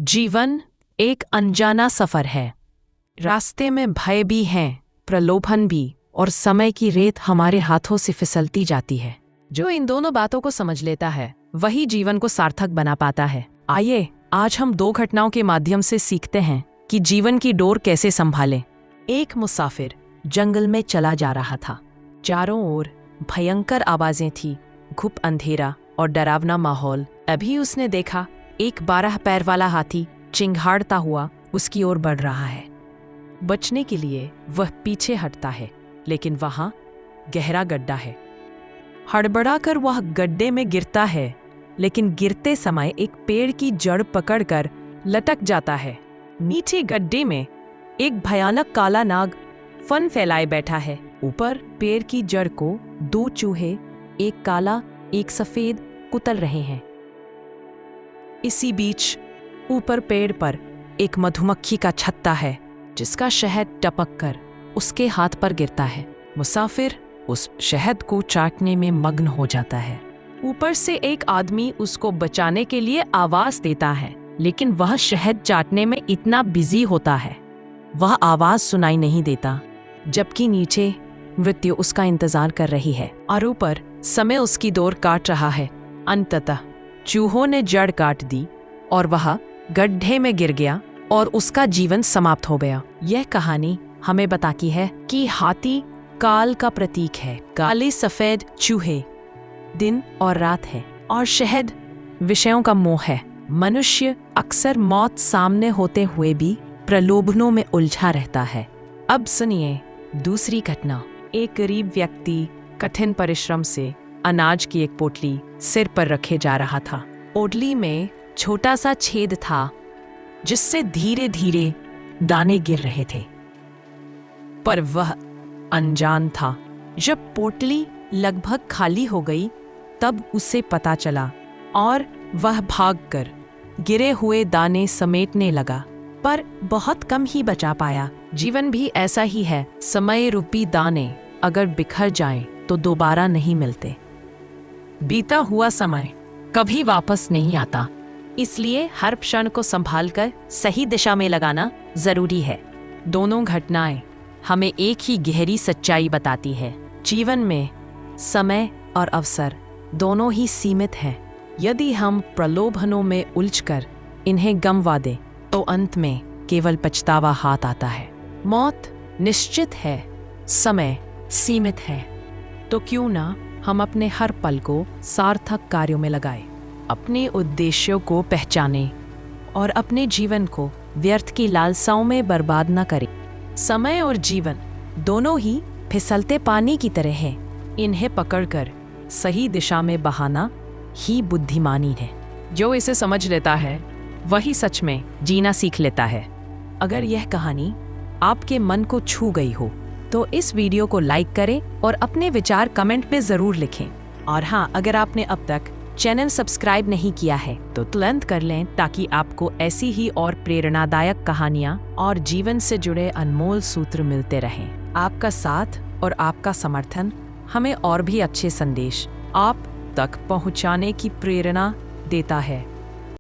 जीवन एक अनजाना सफर है। रास्ते में भय भी हैं, प्रलोभन भी, और समय की रेत हमारे हाथों से फिसलती जाती है। जो इन दोनों बातों को समझ लेता है वही जीवन को सार्थक बना पाता है। आइए आज हम दो घटनाओं के माध्यम से सीखते हैं कि जीवन की डोर कैसे संभालें। एक मुसाफिर जंगल में चला जा रहा था। चारों ओर भयंकर आवाजें थी, घुप अंधेरा और डरावना माहौल। अभी उसने देखा एक 12 पैर वाला हाथी चिंघाड़ता हुआ उसकी ओर बढ़ रहा है। बचने के लिए वह पीछे हटता है, लेकिन वहां गहरा गड्ढा है। हड़बड़ाकर वह गड्ढे में गिरता है, लेकिन गिरते समय एक पेड़ की जड़ पकड़कर लटक जाता है। नीचे गड्ढे में एक भयानक काला नाग फन फैलाए बैठा है। ऊपर पेड़ की जड़ को 2 चूहे, एक काला एक सफेद, कुतल रहे हैं। इसी बीच ऊपर पेड़ पर एक मधुमक्खी का छत्ता है, जिसका शहद टपक कर उसके हाथ पर गिरता है। मुसाफिर उस शहद को चाटने में मग्न हो जाता है। ऊपर से एक आदमी उसको बचाने के लिए आवाज देता है, लेकिन वह शहद चाटने में इतना बिजी होता है वह आवाज सुनाई नहीं देता, जबकि नीचे मृत्यु उसका इंतजार कर रही है और ऊपर समय उसकी डोर काट रहा है। अंततः चूहों ने जड़ काट दी और वह गड्ढे में गिर गया और उसका जीवन समाप्त हो गया। यह कहानी हमें बताती है कि हाथी काल का प्रतीक है, काले सफेद चूहे दिन और रात है, और शहद विषयों का मोह है। मनुष्य अक्सर मौत सामने होते हुए भी प्रलोभनों में उलझा रहता है। अब सुनिए दूसरी घटना। एक गरीब व्यक्ति कठिन परिश्रम से अनाज की एक पोटली सिर पर रखे जा रहा था। पोटली में छोटा सा छेद था, जिससे धीरे धीरे दाने गिर रहे थे, पर वह अनजान था। जब पोटली लगभग खाली हो गई तब उसे पता चला और वह भागकर गिरे हुए दाने समेटने लगा, पर बहुत कम ही बचा पाया। जीवन भी ऐसा ही है। समय रूपी दाने अगर बिखर जाएं तो दोबारा नहीं मिलते। बीता हुआ समय कभी वापस नहीं आता, इसलिए हर क्षण को संभालकर सही दिशा में लगाना जरूरी है। दोनों घटनाएं हमें एक ही गहरी सच्चाई बताती है। जीवन में समय और अवसर दोनों ही सीमित हैं। यदि हम प्रलोभनों में उलझकर इन्हें गंवा दें तो अंत में केवल पछतावा हाथ आता है। मौत निश्चित है, समय सीमित है, तो क्यों ना हम अपने हर पल को सार्थक कार्यों में लगाएं, अपने उद्देश्यों को पहचानें और अपने जीवन को व्यर्थ की लालसाओं में बर्बाद न करें। समय और जीवन दोनों ही फिसलते पानी की तरह हैं। इन्हें पकड़कर सही दिशा में बहाना ही बुद्धिमानी है। जो इसे समझ लेता है वही सच में जीना सीख लेता है। अगर यह कहानी आपके मन को छू गई हो तो इस वीडियो को लाइक करें और अपने विचार कमेंट में जरूर लिखें। और हाँ, अगर आपने अब तक चैनल सब्सक्राइब नहीं किया है तो तुरंत कर लें, ताकि आपको ऐसी ही और प्रेरणादायक कहानियाँ और जीवन से जुड़े अनमोल सूत्र मिलते रहें। आपका साथ और आपका समर्थन हमें और भी अच्छे संदेश आप तक पहुँचाने की प्रेरणा देता है।